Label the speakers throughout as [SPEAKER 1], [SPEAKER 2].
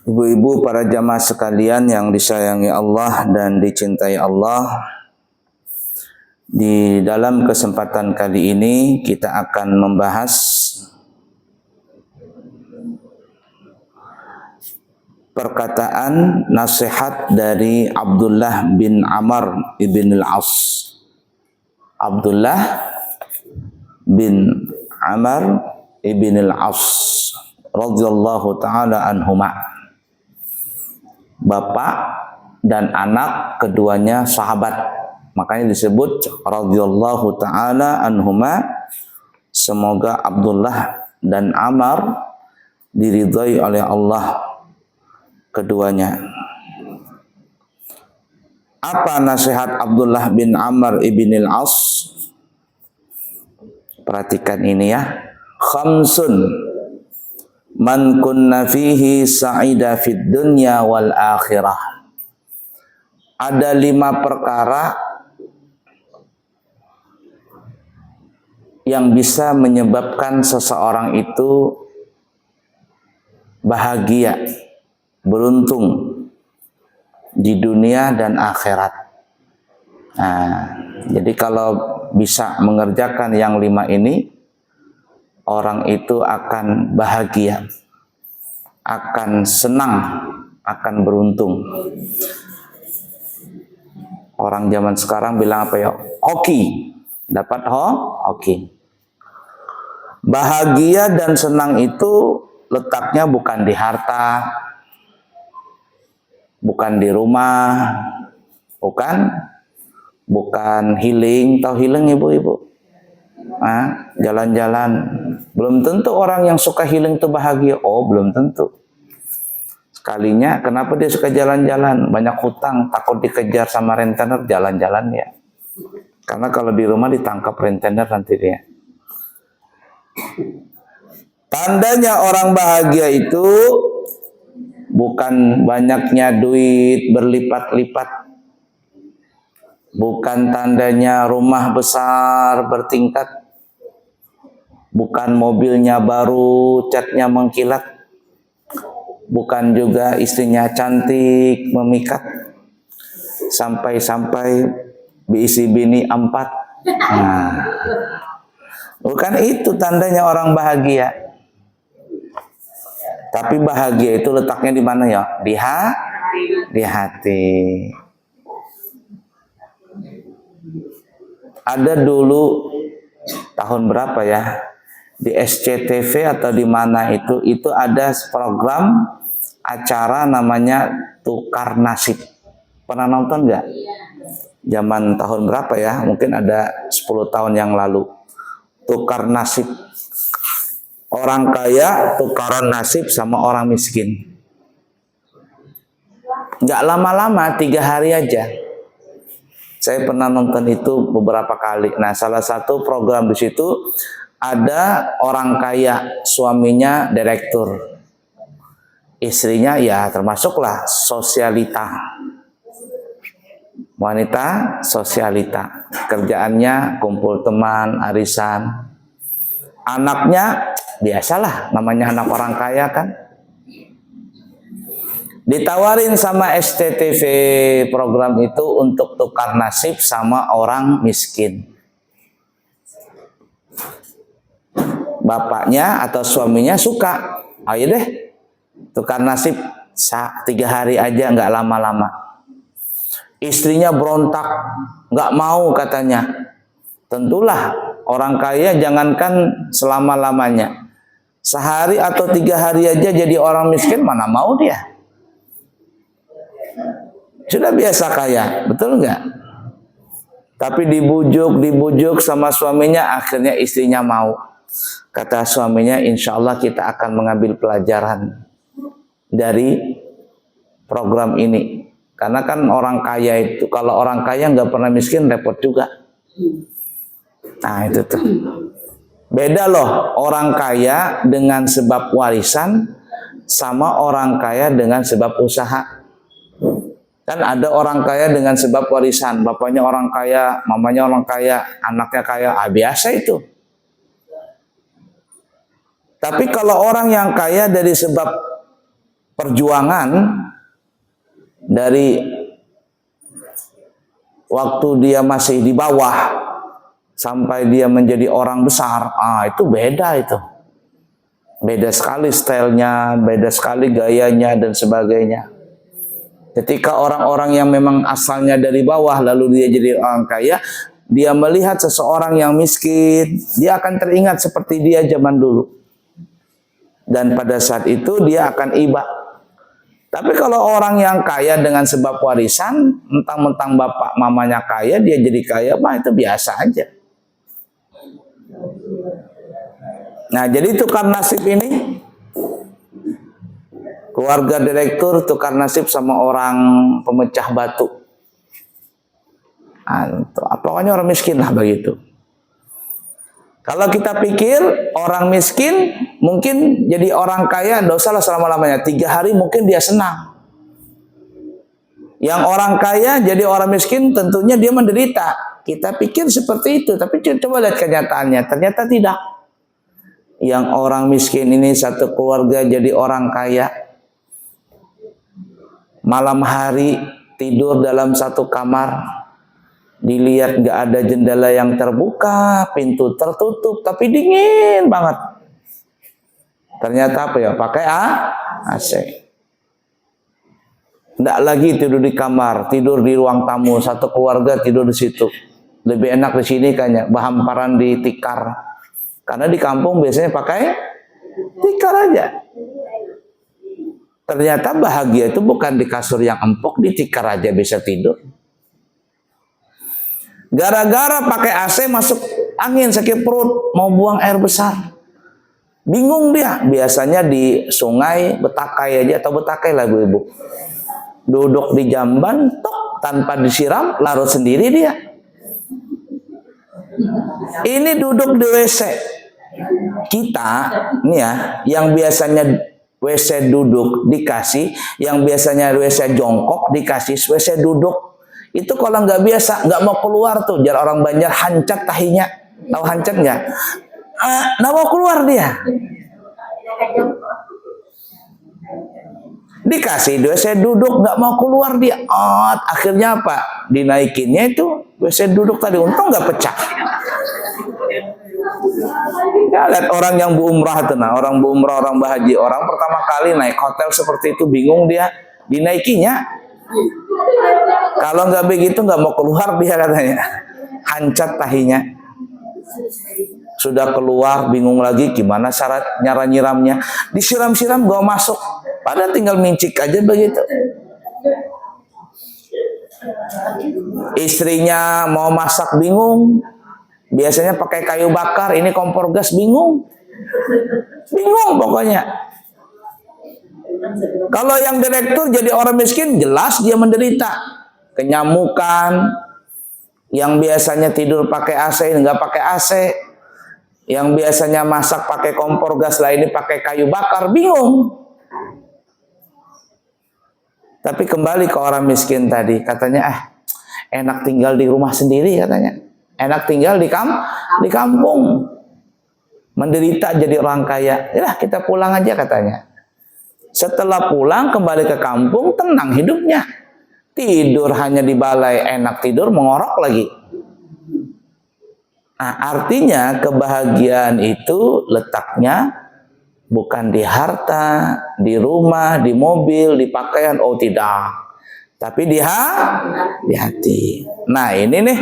[SPEAKER 1] Ibu-ibu, para jamaah sekalian yang disayangi Allah dan dicintai Allah, di dalam kesempatan kali ini kita akan membahas perkataan nasihat dari Abdullah bin Amr ibn al-As. Abdullah bin Amr ibn al-As radhiyallahu taala anhuma. Bapak dan anak keduanya sahabat, makanya disebut radhiyallahu taala anhuma. Semoga Abdullah dan Amr diridhai oleh Allah keduanya. Apa nasihat Abdullah bin Amr ibn al-As? Perhatikan ini ya. Khamsun man kunna fihi sa'ida fid dunya wal akhirah. Ada 5 perkara yang bisa menyebabkan seseorang itu bahagia, beruntung di dunia dan akhirat. Nah, jadi kalau bisa mengerjakan yang 5 ini, orang itu akan bahagia, akan senang, akan beruntung. Orang zaman sekarang bilang apa ya? Hoki. Dapat hoki. Bahagia dan senang itu letaknya bukan di harta, bukan di rumah, bukan healing. Tahu healing ibu-ibu? Jalan-jalan. Belum tentu orang yang suka healing itu bahagia. Oh, belum tentu. Sekalinya, kenapa dia suka jalan-jalan? Banyak hutang, takut dikejar sama rentenir, jalan-jalan ya. Karena kalau di rumah ditangkap rentenir nanti dia. Tandanya orang bahagia itu bukan banyaknya duit berlipat-lipat. Bukan tandanya rumah besar bertingkat. Bukan mobilnya baru, catnya mengkilat. Bukan juga istrinya cantik, memikat. Sampai-sampai diisi bini 4. Nah, bukan itu tandanya orang bahagia. Tapi bahagia itu letaknya di mana ya? Di hati. Ada dulu tahun berapa ya? Di SCTV atau di mana itu ada program acara namanya Tukar Nasib. Pernah nonton nggak? Zaman tahun berapa ya? Mungkin ada 10 tahun yang lalu. Tukar nasib. Orang kaya tukaran nasib sama orang miskin. Nggak lama-lama, 3 hari aja. Saya pernah nonton itu beberapa kali. Nah, salah satu program di situ ada orang kaya, suaminya direktur, istrinya ya termasuklah sosialita, wanita sosialita, kerjaannya kumpul teman, arisan. Anaknya biasalah, namanya anak orang kaya kan. Ditawarin sama SCTV program itu untuk tukar nasib sama orang miskin. Bapaknya atau suaminya suka, ayo deh tukar nasib 3 hari aja, nggak lama-lama. Istrinya berontak, nggak mau katanya. Tentulah orang kaya jangankan selama-lamanya, sehari atau 3 hari aja jadi orang miskin, mana mau dia. Sudah biasa kaya, betul nggak? Tapi dibujuk sama suaminya, akhirnya istrinya mau. Kata suaminya, insya Allah kita akan mengambil pelajaran dari program ini. Karena kan orang kaya itu, kalau orang kaya nggak pernah miskin, repot juga. Nah itu tuh. Beda loh, orang kaya dengan sebab warisan sama orang kaya dengan sebab usaha. Kan ada orang kaya dengan sebab warisan, bapaknya orang kaya, mamanya orang kaya, anaknya kaya, biasa itu. Tapi kalau orang yang kaya dari sebab perjuangan dari waktu dia masih di bawah sampai dia menjadi orang besar, itu beda itu. Beda sekali stylenya, beda sekali gayanya dan sebagainya. Ketika orang-orang yang memang asalnya dari bawah lalu dia jadi orang kaya, dia melihat seseorang yang miskin, dia akan teringat seperti dia zaman dulu. Dan pada saat itu dia akan iba. Tapi kalau orang yang kaya dengan sebab warisan, mentang-mentang bapak mamanya kaya, dia jadi kaya, itu biasa aja. Nah, jadi tukar nasib ini, keluarga direktur tukar nasib sama orang pemecah batu. Pokoknya orang miskin lah begitu. Kalau kita pikir orang miskin mungkin jadi orang kaya, tidak usahlah selama-lamanya. 3 hari mungkin dia senang. Yang orang kaya jadi orang miskin tentunya dia menderita. Kita pikir seperti itu, tapi coba lihat kenyataannya. Ternyata tidak. Yang orang miskin ini satu keluarga jadi orang kaya. Malam hari tidur dalam satu kamar. Dilihat nggak ada jendela yang terbuka, pintu tertutup, tapi dingin banget. Ternyata apa ya? Pakai AC. Nggak lagi tidur di kamar, tidur di ruang tamu, satu keluarga tidur di situ. Lebih enak di sini kayaknya, berhamparan di tikar. Karena di kampung biasanya pakai tikar aja. Ternyata bahagia itu bukan di kasur yang empuk, di tikar aja bisa tidur. Gara-gara pakai AC masuk angin sakit perut, mau buang air besar. Bingung dia. Biasanya di sungai Betakai aja, atau Betakai lah ibu-ibu. Duduk di jamban, tanpa disiram, larut sendiri dia. Ini duduk di WC. Kita, nih ya, yang biasanya WC duduk dikasih, yang biasanya WC jongkok dikasih WC duduk. Itu kalau nggak biasa, nggak mau keluar tuh. Jar orang Banjar hancat tahinya. Tahu hancat nggak? Nggak mau keluar dia. Dikasih WC duduk, nggak mau keluar dia. Akhirnya apa? Dinaikinnya itu WC duduk tadi. Untung nggak pecah. Ya, lihat orang yang berumrah tuh, orang berumrah, orang bahaji, orang pertama kali naik hotel seperti itu, bingung dia, dinaikinya. Kalau nggak begitu nggak mau keluar dia katanya, hancat tahinya. Sudah keluar bingung lagi gimana syarat nyiramnya, disiram-siram gak masuk, padahal tinggal mincik aja begitu. Istrinya mau masak bingung, biasanya pakai kayu bakar, ini kompor gas bingung pokoknya. Kalau yang direktur jadi orang miskin, jelas dia menderita. Kenyamukan, yang biasanya tidur pakai AC, nggak pakai AC. Yang biasanya masak pakai kompor gas, lah ini pakai kayu bakar, bingung. Tapi kembali ke orang miskin tadi, katanya, enak tinggal di rumah sendiri katanya. Enak tinggal di kampung. Menderita jadi orang kaya. Ya kita pulang aja katanya. Setelah pulang kembali ke kampung, tenang hidupnya. Tidur hanya di balai, enak tidur, mengorok lagi. Nah, artinya kebahagiaan itu letaknya bukan di harta, di rumah, di mobil, di pakaian. Oh tidak. Tapi di hati. Nah ini nih.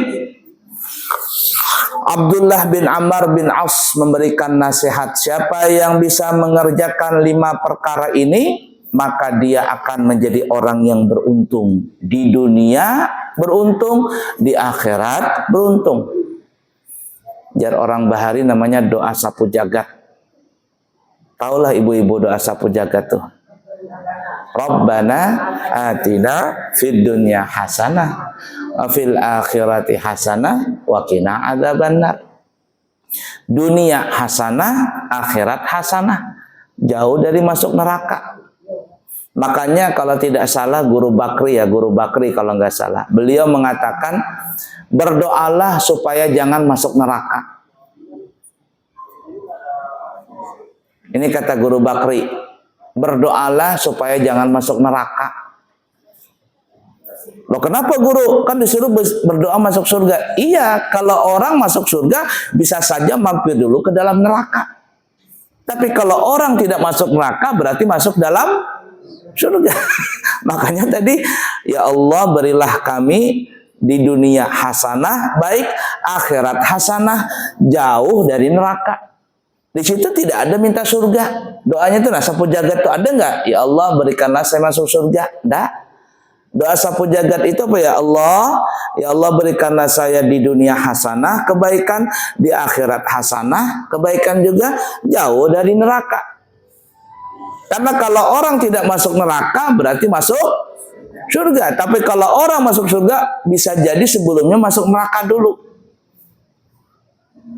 [SPEAKER 1] Abdullah bin Ammar bin As memberikan nasihat, siapa yang bisa mengerjakan 5 perkara ini, maka dia akan menjadi orang yang beruntung. Di dunia beruntung, di akhirat beruntung. Jar orang Bahari namanya doa sapu jagat. Taulah ibu-ibu doa sapu jagat tuh. Rabbana atina fid dunya hasanah wa fil akhirati hasanah wa qina adzabannar. Dunia hasanah, akhirat hasanah. Jauh dari masuk neraka. Makanya kalau tidak salah Guru Bakri kalau nggak salah, beliau mengatakan berdoalah supaya jangan masuk neraka. Ini kata Guru Bakri. Berdoalah supaya jangan masuk neraka. Loh kenapa guru? Kan disuruh berdoa masuk surga. Iya, kalau orang masuk surga bisa saja mampir dulu ke dalam neraka. Tapi kalau orang tidak masuk neraka berarti masuk dalam surga. Makanya tadi, ya Allah berilah kami di dunia hasanah, baik akhirat hasanah, jauh dari neraka. Di situ tidak ada minta surga. Doanya itu sapu jagat itu ada nggak? Ya Allah berikanlah saya masuk surga. Enggak. Doa sapu jagat itu apa ya Allah? Ya Allah berikanlah saya di dunia hasanah, kebaikan, di akhirat hasanah, kebaikan juga, jauh dari neraka. Karena kalau orang tidak masuk neraka berarti masuk surga. Tapi kalau orang masuk surga bisa jadi sebelumnya masuk neraka dulu.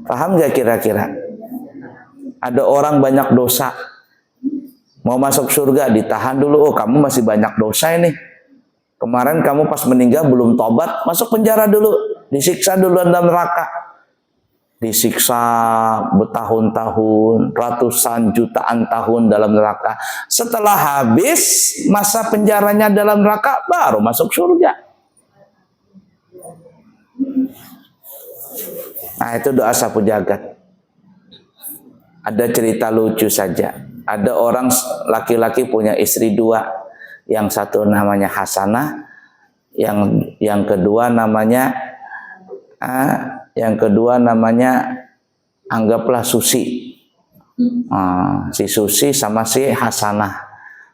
[SPEAKER 1] Paham gak kira-kira? Ada orang banyak dosa, mau masuk surga ditahan dulu. Oh kamu masih banyak dosa ini. Kemarin kamu pas meninggal belum tobat, masuk penjara dulu, disiksa dulu dalam neraka. Disiksa bertahun-tahun, ratusan jutaan tahun dalam neraka. Setelah habis masa penjaranya dalam neraka, baru masuk surga. Nah itu doa sapu jagat. Ada cerita lucu saja. Ada orang laki-laki punya istri dua. Yang satu namanya Hasanah, yang kedua namanya anggaplah Susi. Si Susi sama si Hasanah.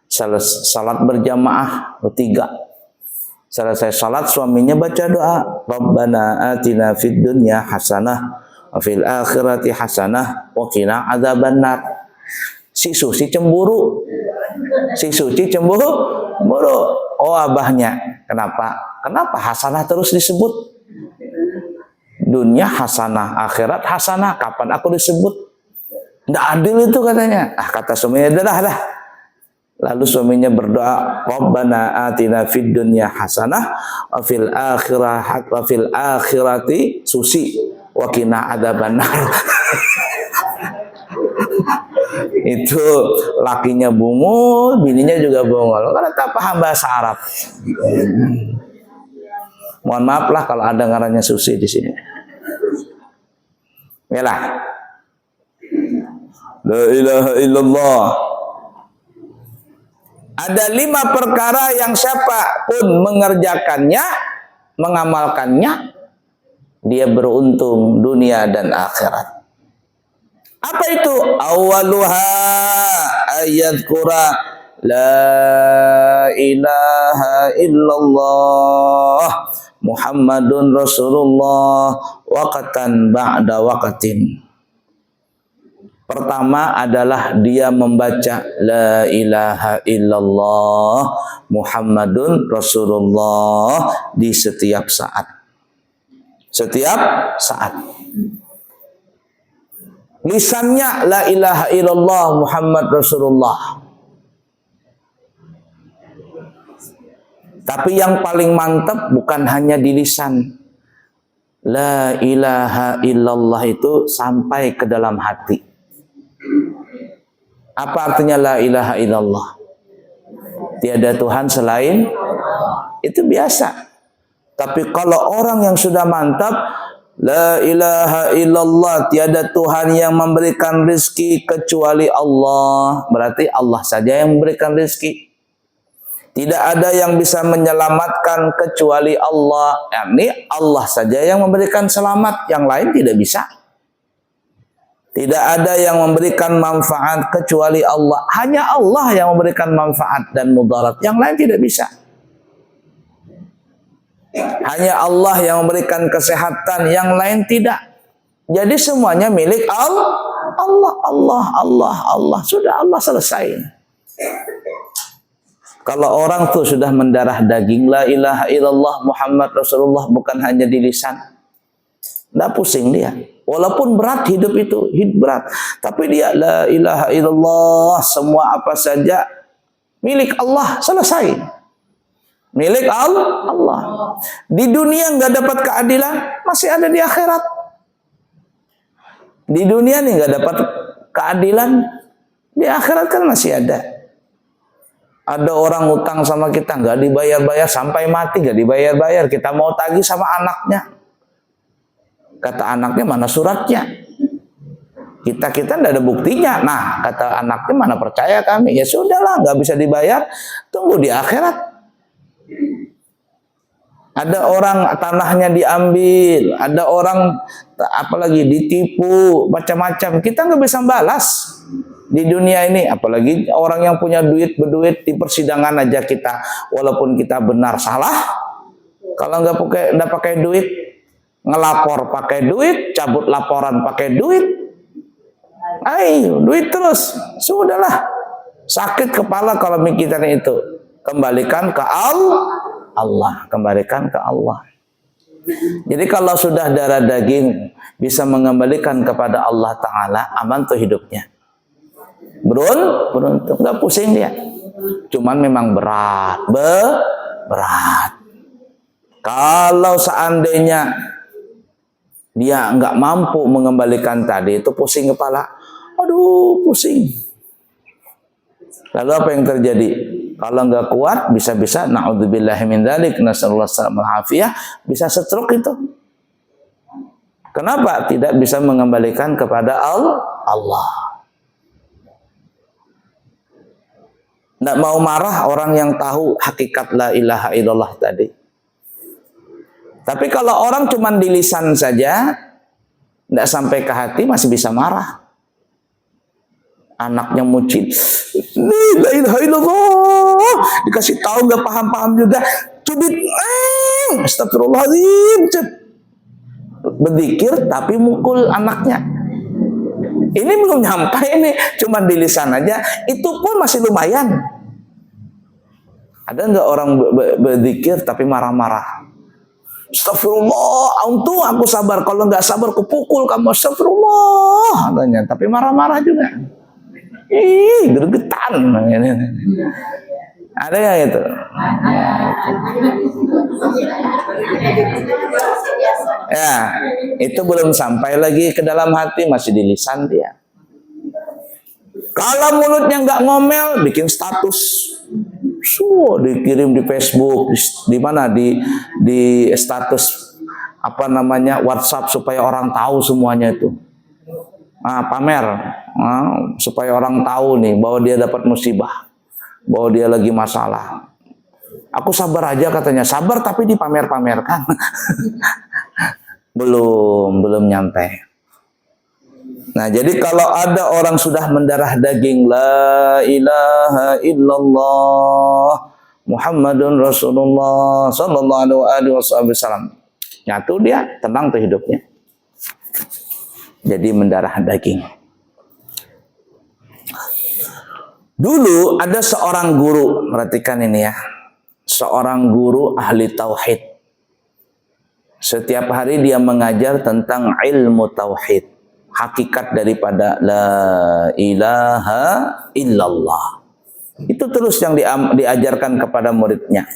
[SPEAKER 1] Salat berjamaah bertiga. Selesai salat suaminya baca doa, Rabbana atina fid dunya hasanah wa fil akhirati hasanah wa qina adzabannar. Si Susi cemburu. Oh abahnya. Kenapa? Kenapa hasanah terus disebut? Dunia hasanah, akhirat hasanah. Kapan aku disebut? Nggak adil itu katanya. Kata suaminya, dah. Lalu suaminya berdoa, Rabbana atina fid dunya hasanah wa fil akhirati Susi wa qina adzabannar. Itu lakinya bungul, bininya juga bungul. Karena tak paham bahasa Arab. Mohon maaf lah kalau ada ngarannya Susi di sini. Yalah. La ilaha illallah. Ada 5 perkara yang siapa pun mengerjakannya, mengamalkannya, dia beruntung dunia dan akhirat. Apa itu? Awaluha ayadhkura la ilaha illallah Muhammadun Rasulullah waqatan ba'da waqatin. Pertama adalah dia membaca la ilaha illallah Muhammadun Rasulullah di setiap saat. Setiap saat. Lisannya la ilaha illallah Muhammad Rasulullah. Tapi yang paling mantap bukan hanya di lisan. La ilaha illallah itu sampai ke dalam hati. Apa artinya la ilaha illallah? Tiada Tuhan selain, itu biasa. Tapi kalau orang yang sudah mantap, la ilaha illallah, tiada Tuhan yang memberikan rezeki kecuali Allah, berarti Allah saja yang memberikan rezeki. Tidak ada yang bisa menyelamatkan kecuali Allah. Yakni Allah saja yang memberikan selamat, yang lain tidak bisa. Tidak ada yang memberikan manfaat kecuali Allah. Hanya Allah yang memberikan manfaat dan mudarat, yang lain tidak bisa. Hanya Allah yang memberikan kesehatan, yang lain tidak. Jadi semuanya milik Allah. Allah. Sudah, Allah selesai. Kalau orang tuh sudah mendarah daging, la ilaha illallah Muhammad Rasulullah, bukan hanya di lisan, nggak pusing dia. Walaupun berat hidup itu, berat. Tapi dia la ilaha illallah, semua apa saja milik Allah, selesai. Milik Allah. Di dunia nggak dapat keadilan, masih ada di akhirat. Di dunia nih nggak dapat keadilan, di akhirat kan masih ada. Ada orang utang sama kita nggak dibayar-bayar sampai mati, nggak dibayar-bayar. Kita mau tagih sama anaknya. Kata anaknya, mana suratnya? Kita tidak ada buktinya. Nah, kata anaknya, mana percaya kami? Ya sudahlah, nggak bisa dibayar. Tunggu di akhirat. Ada orang tanahnya diambil, ada orang apalagi ditipu, macam-macam. Kita nggak bisa balas di dunia ini. Apalagi orang yang punya duit, berduit di persidangan aja kita, walaupun kita benar salah, kalau nggak pakai duit, ngelapor pakai duit, cabut laporan pakai duit, ayo duit terus, sudahlah. Sakit kepala kalau mikirin itu. Kembalikan ke Allah, kembalikan ke Allah. Jadi kalau sudah darah daging bisa mengembalikan kepada Allah Ta'ala, aman tuh hidupnya. Beruntung, nggak pusing dia. Cuman memang berat. Kalau seandainya dia nggak mampu mengembalikan tadi, itu pusing kepala. Aduh, pusing. Lalu apa yang terjadi? Kalau nggak kuat, bisa-bisa na'udzubillahi min dzalik, nasallallahu alaihi bisa stroke itu. Kenapa? Tidak bisa mengembalikan kepada Allah. Tidak mau marah orang yang tahu hakikat la ilaha illallah tadi. Tapi kalau orang cuma di lisan saja, tidak sampai ke hati, masih bisa marah. Anaknya mucin, la ilaha illallah, dikasih tahu nggak paham-paham juga, cubit, astagfirullahaladzim, berzikir tapi mukul anaknya. Ini belum nyampe, ini cuma di lisan aja, itu pun masih lumayan. Ada nggak orang berzikir tapi marah-marah? Astagfirullah, untung aku sabar, kalau nggak sabar kupukul kamu, astagfirullah, katanya, tapi marah-marah juga. Gergetan. Ada nggak itu? Ya, itu belum sampai lagi ke dalam hati, masih di lisan dia. Kalau mulutnya nggak ngomel, bikin status, dikirim di Facebook, di mana di status apa namanya WhatsApp supaya orang tahu semuanya itu. Pamer, supaya orang tahu nih bahwa dia dapat musibah, bahwa dia lagi masalah. Aku sabar aja katanya, sabar tapi dipamer-pamerkan. belum nyampe. Nah, jadi kalau ada orang sudah mendarah daging la ilaha illallah Muhammadun Rasulullah sallallahu alaihi wasallam, nyatu dia, tenang tuh hidupnya. Jadi mendarah daging. Dulu ada seorang guru, perhatikan ini ya. Seorang guru ahli tauhid. Setiap hari dia mengajar tentang ilmu tauhid. Hakikat daripada la ilaha illallah. Itu terus yang diajarkan kepada muridnya.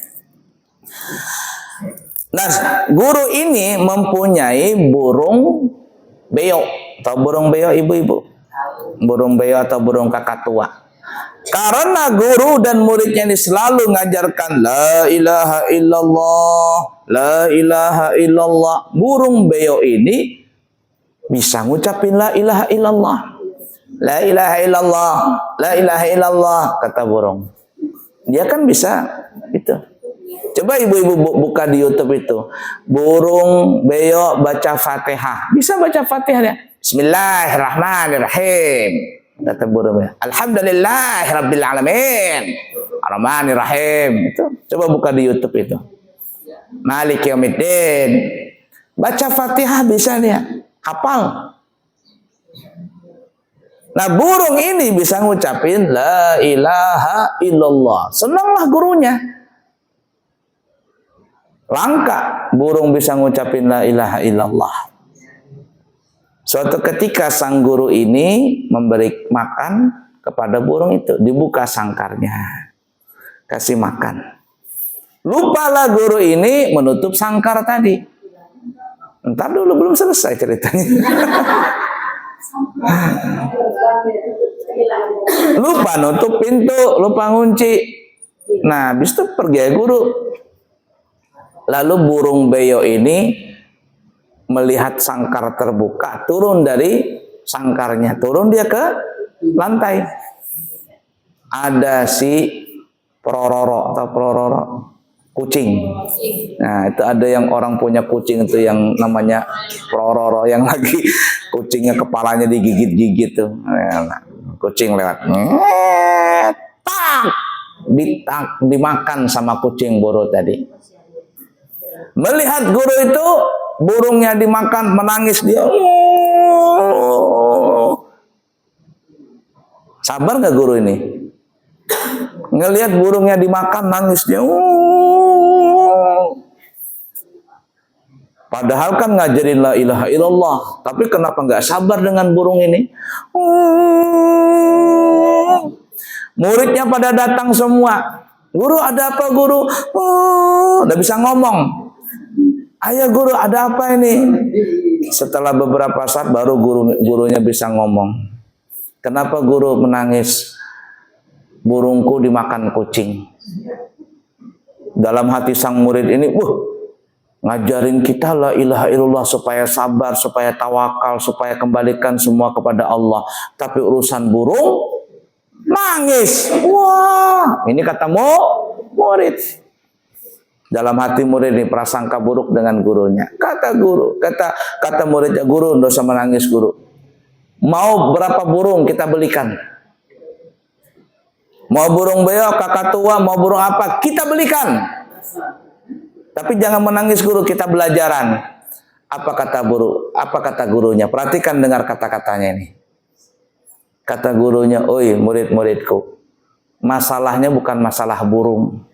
[SPEAKER 1] Nah, guru ini mempunyai burung beo. Tahu burung beo, ibu-ibu? Burung beo atau burung kakak tua. Karena guru dan muridnya ini selalu mengajarkan la ilaha illallah, la ilaha illallah, burung beo ini bisa ngucapin la ilaha illallah. La ilaha illallah, la ilaha illallah, kata burung. Dia kan bisa itu. Coba ibu-ibu buka di YouTube itu. Burung beo baca Fatihah. Bisa baca Fatihah ya? Bismillahirrahmanirrahim. Kata burung beo. Alhamdulillahirabbil alamin. Arrahmanirrahim. Itu. Coba buka di YouTube itu. Maliki yaumiddin. Baca Fatihah bisa dia. Hafal. Nah, burung ini bisa ngucapin la ilaha illallah. Senanglah gurunya. Langka burung bisa ngucapin la ilaha illallah. Suatu ketika sang guru ini memberi makan kepada burung itu, dibuka sangkarnya, kasih makan. Lupalah guru ini menutup sangkar tadi. Entar dulu, belum selesai ceritanya. Lupa nutup pintu, lupa ngunci. Nah, habis itu pergi ya guru. Lalu burung beo ini melihat sangkar terbuka, turun dari sangkarnya, turun dia ke lantai. Ada si prororo atau prororo, kucing. Nah, itu ada yang orang punya kucing itu yang namanya prororo, yang lagi kucingnya kepalanya digigit-gigit tuh. Nah, kucing lewat. Dimakan sama kucing buru tadi. Melihat guru itu, burungnya dimakan, menangis dia. Sabar nggak guru ini? Ngelihat burungnya dimakan, nangis dia. Padahal kan ngajarin la ilaha illallah, tapi kenapa nggak sabar dengan burung ini? Muridnya pada datang semua. Guru, ada apa guru? Udah bisa ngomong. Ayo guru, ada apa ini? Setelah beberapa saat baru gurunya bisa ngomong. Kenapa guru menangis? Burungku dimakan kucing. Dalam hati sang murid ini, ngajarin kita la ilaha illallah supaya sabar, supaya tawakal, supaya kembalikan semua kepada Allah. Tapi urusan burung, nangis. Wah, ini kata murid. Dalam hati murid ini prasangka buruk dengan gurunya. Kata muridnya, guru, nggak usah menangis guru. Mau berapa burung kita belikan? Mau burung beo, kakatua, mau burung apa, kita belikan. Tapi jangan menangis guru, kita belajaran. Apa kata gurunya? Perhatikan, dengar kata-katanya ini. Kata gurunya, oi murid-muridku, masalahnya bukan masalah burung.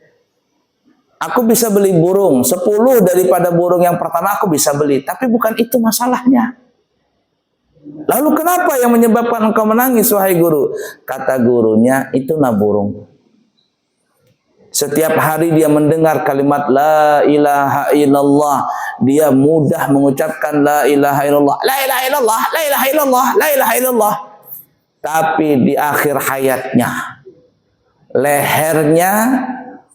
[SPEAKER 1] Aku bisa beli burung 10 daripada burung yang pertama aku bisa beli, tapi bukan itu masalahnya. Lalu kenapa yang menyebabkan engkau menangis wahai guru? Kata gurunya, itu burung. Setiap hari dia mendengar kalimat la ilaha illallah, dia mudah mengucapkan la ilaha illallah, la ilaha illallah, la ilaha illallah, la ilaha illallah. Tapi di akhir hayatnya, lehernya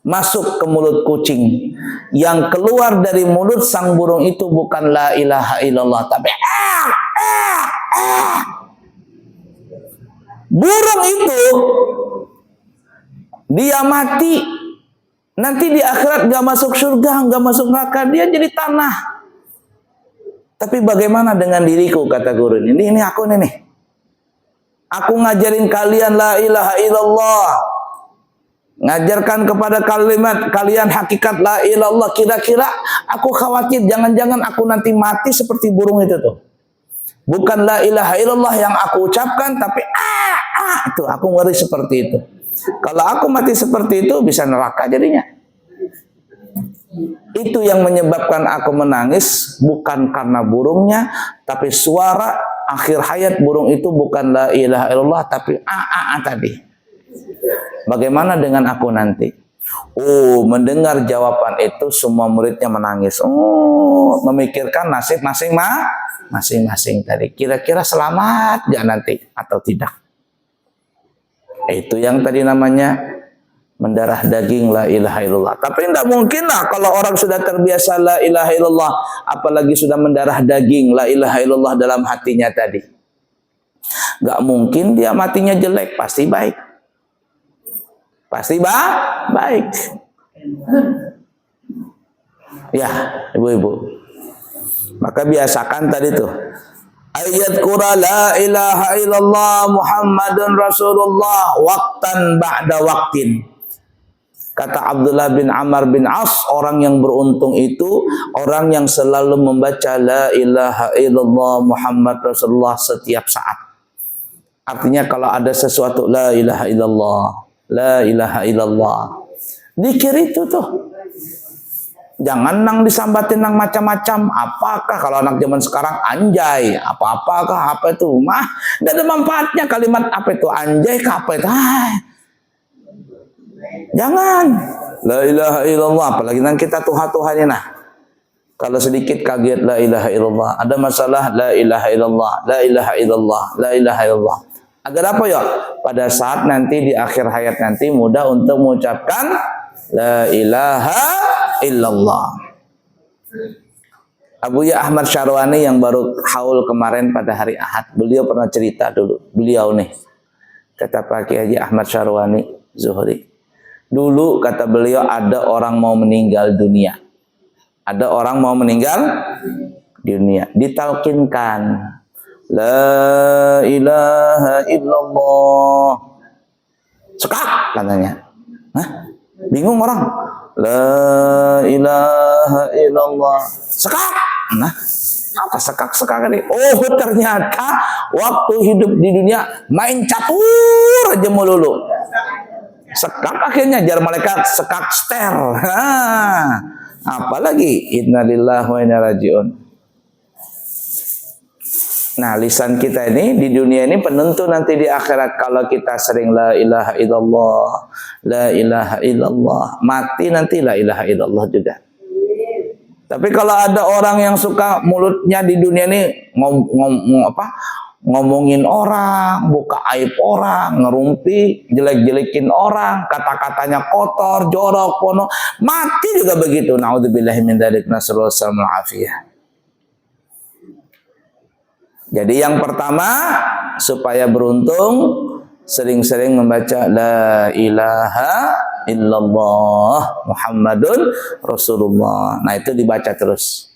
[SPEAKER 1] masuk ke mulut kucing. Yang keluar dari mulut sang burung itu bukan la ilaha illallah, tapi burung itu dia mati. Nanti di akhirat gak masuk surga, gak masuk neraka, dia jadi tanah. Tapi bagaimana dengan diriku, kata guru ini? Ini aku nih. Aku ngajarin kalian la ilaha illallah. Ngajarkan kepada kalian hakikat la ilallah. Kira-kira aku khawatir jangan-jangan aku nanti mati seperti burung itu tuh. Bukan la ilaha illallah yang aku ucapkan, tapi itu aku ngeri seperti itu. Kalau aku mati seperti itu bisa neraka jadinya. Itu yang menyebabkan aku menangis, bukan karena burungnya, tapi suara akhir hayat burung itu bukan la ilaha illallah, tapi tadi. Bagaimana dengan aku nanti? Mendengar jawaban itu semua muridnya menangis. Memikirkan nasib masing-masing tadi. Kira-kira selamat gak nanti atau tidak? Itu yang tadi namanya mendarah daging la ilaha illallah. Tapi tidak mungkin lah kalau orang sudah terbiasa la ilaha illallah, apalagi sudah mendarah daging la ilaha illallah dalam hatinya tadi. Gak mungkin dia matinya jelek, pasti baik. Pasti baik. Ya, ibu-ibu. Maka biasakan tadi tuh. Ayat qura la ilaha illallah Muhammadun Rasulullah waqtan ba'da waqtin. Kata Abdullah bin Amr bin As, orang yang beruntung itu orang yang selalu membaca la ilaha illallah Muhammad Rasulullah setiap saat. Artinya kalau ada sesuatu la ilaha illallah, la ilaha illallah, zikir itu tuh. Jangan nang disambatin nang macam-macam. Apakah kalau anak zaman sekarang anjay? Apa itu? Tidak ada manfaatnya kalimat apa itu anjay? Apa itu? Jangan. La ilaha illallah. Apalagi nang kita tuha-tuhannya Kalau sedikit kaget la ilaha illallah. Ada masalah la ilaha illallah. La ilaha illallah. La ilaha illallah. Agar apa ya? Pada saat nanti di akhir hayat nanti mudah untuk mengucapkan la ilaha illallah. Abu Ya Ahmad Syarwani yang baru haul kemarin pada hari Ahad, beliau pernah cerita dulu. Beliau nih, kata Pak Kiai Haji Ahmad Syarwani Zuhri. Dulu kata beliau ada orang mau meninggal dunia. Ada orang mau meninggal dunia. Ditalkinkan. La ilaha illallah. Sekak katanya. Hah? Bingung orang. La ilaha illallah. Sekak. Nah, apa sekak-sekak ini? Oh, ternyata waktu hidup di dunia main catur aja melulu. Sekak akhirnya jar malaikat sekak ster. Apalagi innalillahi wa inna rajiun. Nah, lisan kita ini di dunia ini penentu nanti di akhirat. Kalau kita sering la ilaha illallah, la ilaha illallah, mati nanti la ilaha illallah juga. Tapi kalau ada orang yang suka mulutnya di dunia ini ngomongin orang, buka aib orang, ngerumpi, jelek-jelekin orang, kata-katanya kotor, jorok, pono, mati juga begitu. Naudzubillahi min dzalik, nasallallahu alaihi wasallam. Jadi yang pertama supaya beruntung sering-sering membaca la ilaha illallah Muhammadun Rasulullah. Nah, itu dibaca terus.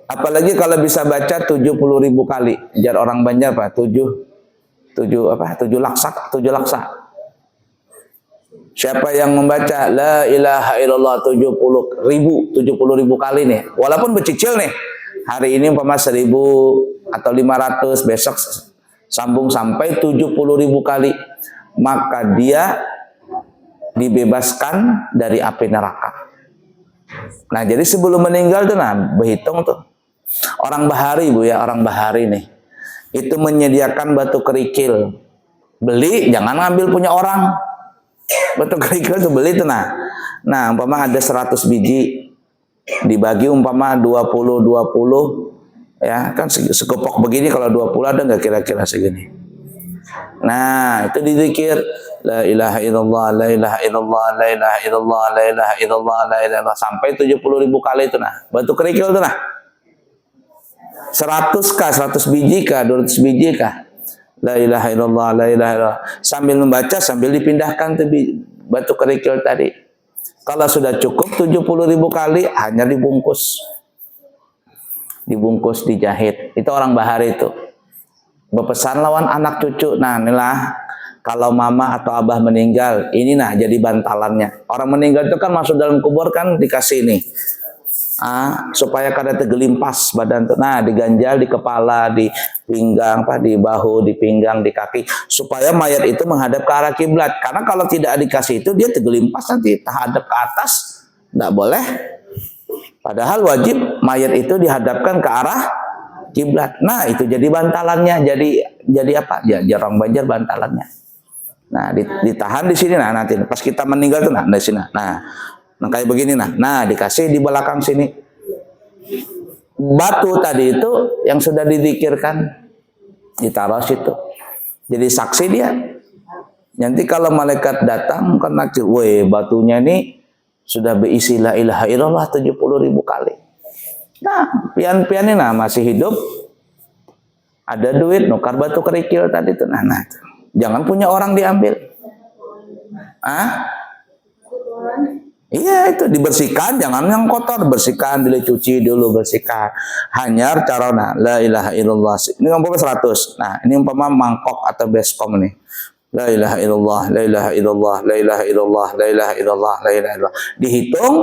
[SPEAKER 1] Apalagi kalau bisa baca 70.000 kali. Jar orang Banjar Pak, 7 laksa. Siapa yang membaca la ilaha illallah 70.000 kali nih, walaupun bercicil nih. Hari ini umpama 1.000 atau 500, besok sambung sampai 70.000 kali, maka dia dibebaskan dari api neraka. Nah, jadi sebelum meninggal tuh, nah, berhitung tuh. Orang Bahari, Bu ya, orang Bahari nih. Itu menyediakan batu kerikil. Beli, jangan ngambil punya orang. Batu kerikil tuh beli tuh, nah. Nah, umpama ada 100 biji. Dibagi umpama 20 ya kan sekepok begini, kalau 20 ada nggak kira-kira segini. Nah, itu dizikir la ilaha illallah, la ilaha illallah, la ilaha illallah, la ilaha illallah, la ilaha illallah sampai 70.000 kali itu nah. Batu kerikil itu nah. 100 kah, 100 biji kah, 200 biji kah? La ilaha illallah, la ilaha illallah. Sambil membaca sambil dipindahkan tuh batu kerikil tadi. Kalau sudah cukup 70.000 kali, hanya dibungkus. Dibungkus, dijahit. Itu orang Bahari itu. Berpesan lawan anak cucu. Nah, inilah kalau mama atau abah meninggal, ini nah jadi bantalannya. Orang meninggal itu kan masuk dalam kubur kan dikasih ini. Supaya kada tergelimpas badan tuh. Nah, diganjal di kepala, di pinggang, di bahu, di pinggang, di kaki, supaya mayat itu menghadap ke arah kiblat. Karena kalau tidak dikasih itu dia tergelimpas nanti hadap ke atas, tidak boleh. Padahal wajib mayat itu dihadapkan ke arah kiblat. Nah, itu jadi bantalannya, jadi apa? Ya, jarang Banjar bantalannya. Nah, ditahan di sini. Nah, nanti pas kita meninggal tuh, nah di sini. Nah, kayak begini nah dikasih di belakang sini. Batu tadi itu yang sudah dizikirkan ditaruh situ. Jadi saksi dia. Nanti kalau malaikat datang kan nakir, weh batunya ini sudah berisi la ilaha illallah 70.000 kali. Nah, pian-pian ini nah masih hidup. Ada duit nukar batu kerikil tadi itu. Nah, jangan punya orang diambil. Iya, itu dibersihkan, jangan yang kotor, bersihkan, dicuci dulu, bersihkan. Hanyar carana la ilaha illallah. Ini umpama 100. Nah, ini umpama mangkok atau baskom nih. La ilaha illallah, la ilaha illallah, la ilaha illallah, la ilaha illallah, la ilaha illallah. Dihitung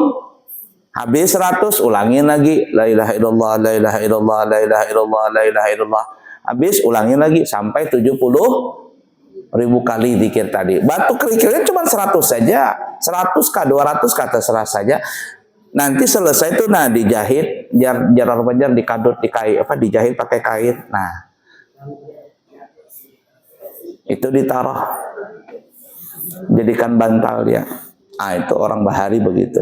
[SPEAKER 1] habis 100, ulangin lagi la ilaha illallah, la ilaha illallah, la ilaha illallah, la ilaha illallah. Habis ulangin lagi sampai 70.000 kali zikir tadi. Batu kerikilnya cuma 100 saja. 100 kah 200 kah terserah saja. Nanti selesai itu nah dijahit, jar Banjar dikadut dijahit pakai kain. Nah, itu ditaruh. Jadikan bantal dia. Itu orang Bahari begitu.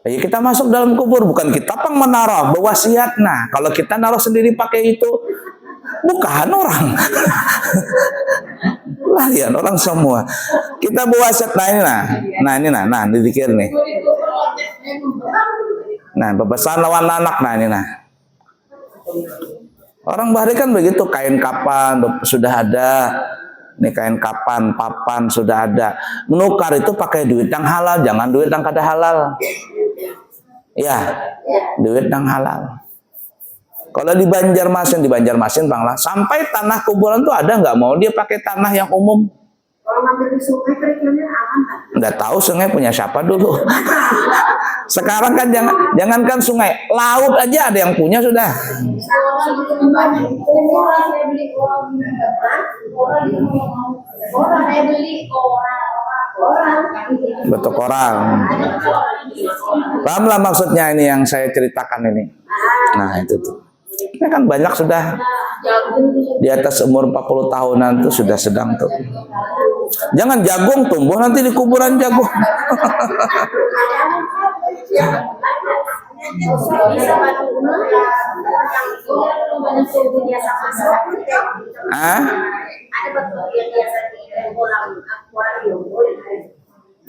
[SPEAKER 1] Ya, kita masuk dalam kubur, bukan kita pang menaruh berwasiat. Nah, kalau kita naruh sendiri pakai itu, bukan orang. Kalian orang semua. Kita berwasiat. Nah, dipikir nih. Nah, bebesan lawan anak. Nah, ini nah. Orang bahari kan begitu, kain kapan sudah ada. Nih kain kapan, papan sudah ada. Menukar itu pakai duit yang halal, jangan duit yang kada halal. Ya, duit yang halal. Kalau di Banjarmasin Bang lah, sampai tanah kuburan tuh ada nggak mau dia pakai tanah yang umum.
[SPEAKER 2] Kalau ngambil di sungai kerikilnya aman kan?
[SPEAKER 1] Nggak tahu sungai punya siapa dulu. Sekarang kan jangankan sungai, laut aja ada yang punya sudah. Betul orang. Paham lah maksudnya ini yang saya ceritakan ini. Nah itu tuh. Ini kan banyak sudah di atas umur 40 tahunan tuh sudah sedang tuh. Jangan jagung tumbuh nanti di kuburan jagung.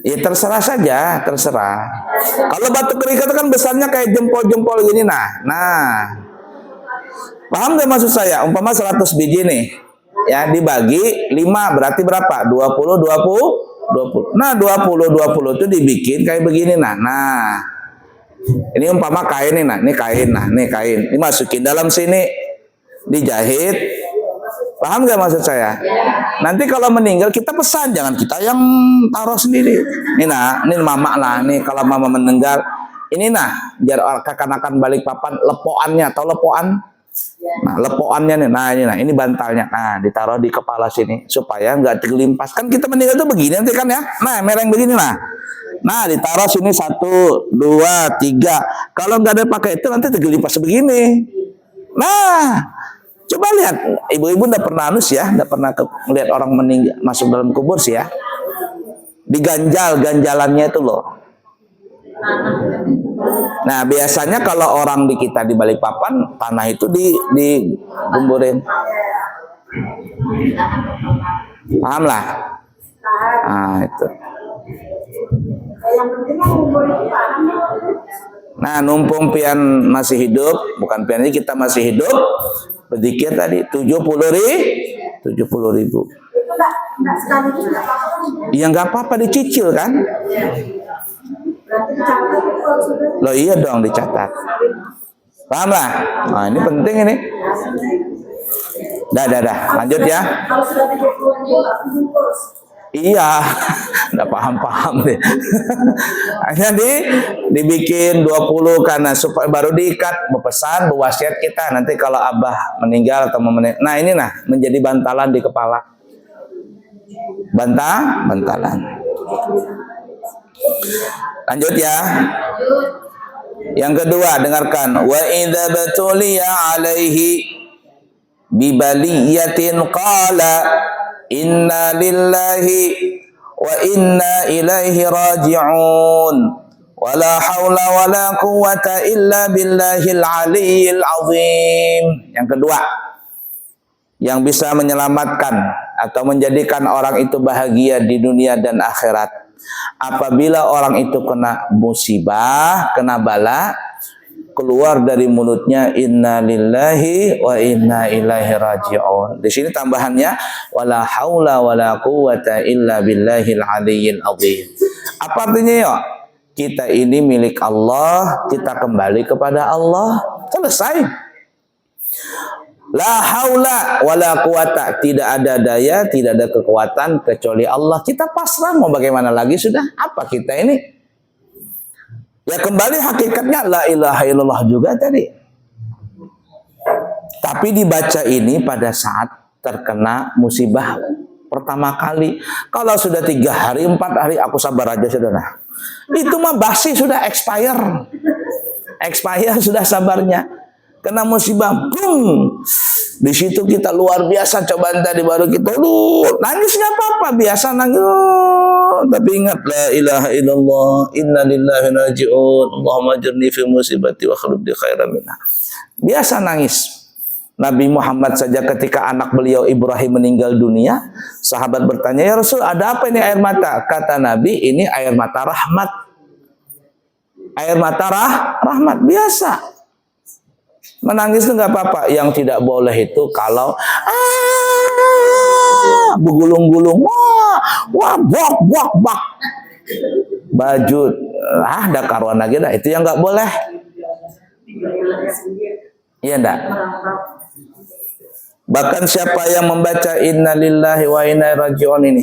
[SPEAKER 1] Ya terserah saja, terserah. Kalau batu kerikil itu kan besarnya kayak jempol-jempol gini nah. Paham gak maksud saya? Umpama 100 biji nih. Ya, dibagi 5 berarti berapa? 20. Nah, 20 itu dibikin kayak begini nah. Ini umpama kain nih, nah, ini kain. Dimasukin dalam sini, dijahit. Paham gak maksud saya? Nanti kalau meninggal kita pesan, jangan kita yang taruh sendiri. Ini mama lah, nih kalau mama meninggal, ini nah, biar kekanakan balik papan lepoannya atau lepoan. Nah, lepoannya nih, ini bantalnya. Nah, ditaruh di kepala sini supaya nggak tergelimpas. Kan kita meninggal tuh begini nanti kan ya. Nah, mereng begini lah. Nah, ditaruh sini 1, 2, 3. Kalau nggak ada pakai itu nanti tergelimpas begini. Nah, coba lihat, ibu-ibu udah pernah udah pernah melihat orang meninggal masuk dalam kubur sih ya. Ganjalannya itu loh. Nah, biasanya kalau orang di kita di Balikpapan, tanah itu digumburin. Paham lah? Nah, itu. Nah, numpung pian masih hidup, bukan pian ini kita masih hidup, berzikir tadi 70 ribu. Ya nggak apa-apa, dicicil kan? Loh iya dong, dicatat. Paham lah? Nah, ini penting ini. Dah. Lanjut ya. Iya, nggak paham deh. Hanya dibikin 20 karena supaya baru diikat, berpesan, berwasiat kita nanti kalau abah meninggal atau nah ini menjadi bantalan di kepala. Bantalan. Lanjut ya. Yang kedua, dengarkan. Wa idza batuliya alaihi bi baliyatin qala inna lillahi wa inna ilaihi raji'un. Wala haula wala quwwata illa billahil aliyyil azim. Yang kedua, yang bisa menyelamatkan atau menjadikan orang itu bahagia di dunia dan akhirat. Apabila orang itu kena musibah, kena bala, keluar dari mulutnya inna lillahi wa inna ilaihi raji'un. Di sini tambahannya wala haula wala quwwata illa billahil aliyyil azim. Apa artinya ya? Kita ini milik Allah, kita kembali kepada Allah. Selesai. La haula wala quwata, tidak ada daya, tidak ada kekuatan kecuali Allah. Kita pasrah, mau bagaimana lagi sudah? Apa kita ini? Ya kembali hakikatnya la ilaha illallah juga tadi. Tapi dibaca ini pada saat terkena musibah pertama kali. Kalau sudah 3 hari, 4 hari, aku sabar aja saudara. Itu mah basi, sudah expire sudah sabarnya. Kena musibah, boom. Di situ kita luar biasa cobaan tadi, baru kita nangis nggak apa-apa, biasa nangis. tapi ingat la ilaha illallah, inna lillahi wa inna ilaihi raji'un, Allahumma ajirni fi musibati wa akhlif li khairan minha. Biasa nangis. Nabi Muhammad saja ketika anak beliau Ibrahim meninggal dunia, sahabat bertanya, "Ya Rasul, ada apa ini air mata?" Kata Nabi, "Ini air mata rahmat." Air mata rahmat biasa. Menangis itu nggak apa-apa. Yang tidak boleh itu kalau begulung-gulung, wah, bak, baju, ada karuan lagi dah. Itu yang nggak boleh. Iya enggak? Bahkan siapa yang membaca inna lillahi wa inna ilaihi raji'un ini,